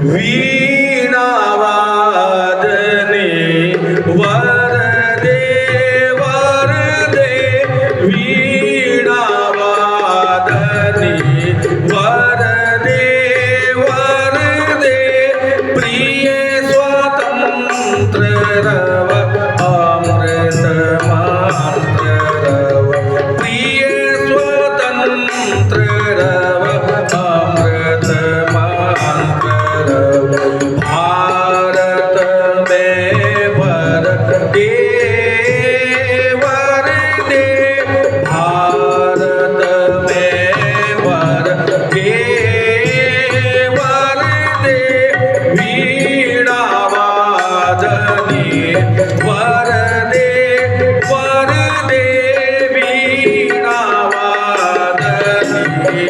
वीणा वादने वरदे वरदे वीणा वादने वरदे वरदे प्रिय स्वतंत्र रव अमृत मात्र रव प्रिय स्वतंत्र रव अमृत मात्र रव भारत में वरदे वरदे भारत में वरदे वरदे वीणा वादने वरदे वरदे वीणा वादने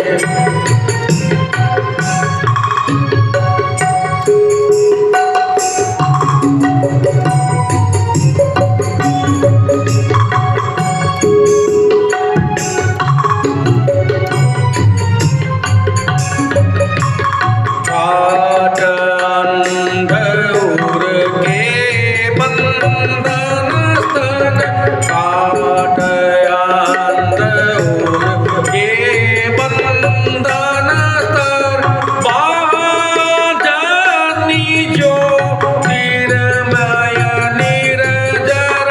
काट अंधूर के बंधन स्तन काट अंधूर के बंधन स्तन बाजनी जो निर्मय निर्जर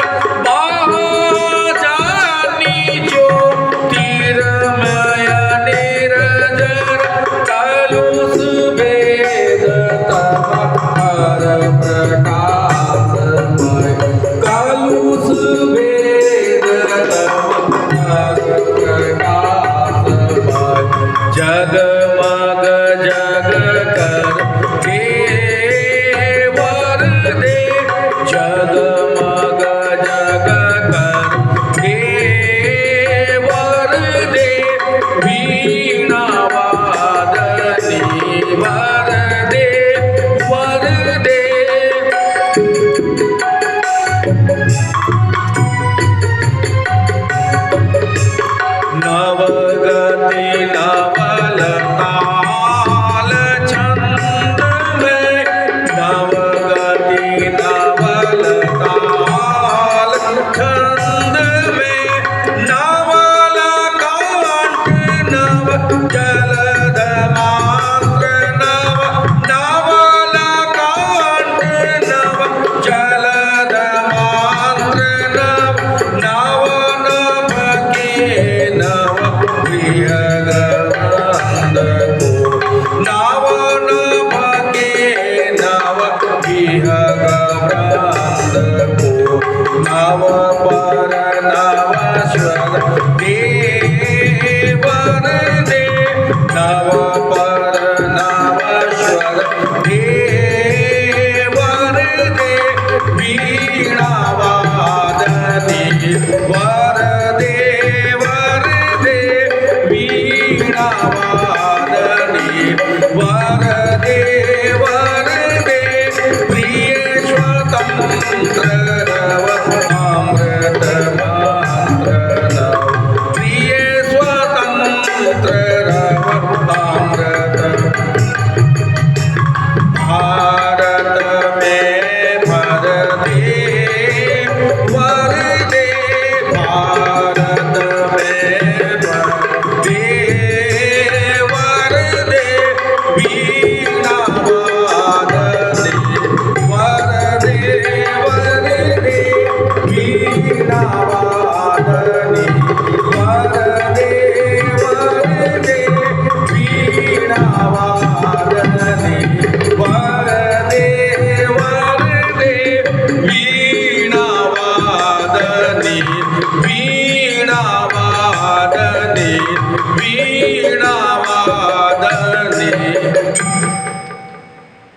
बाजनी जो निर्मय निर्जर कलुष वेद तव हर प्रकाशमय कलुष वेद तव हर प्रकाशमय जगमग जग कर के वरदे जगमग जग कर के वरदे वीणा वादने वरदे वरदे नवगति नवल ताल छंद में नवगति नवल ताल छंद में नवल कांट नव जलद मात्र नव नवल कांट नव जलद मात्र नव नव नभ के नव प्रिय गंध को नव नभ के नव प्रिय गंध को नव पर नव स्वर देवर दे नव पर नव स्वर देवर दे वीणा वादने वरदे वरदे वीणा वादने वरदे वरदे प्रिय स्वतंत्र रव अमृत मात्र रव प्रिय स्वतंत्र रव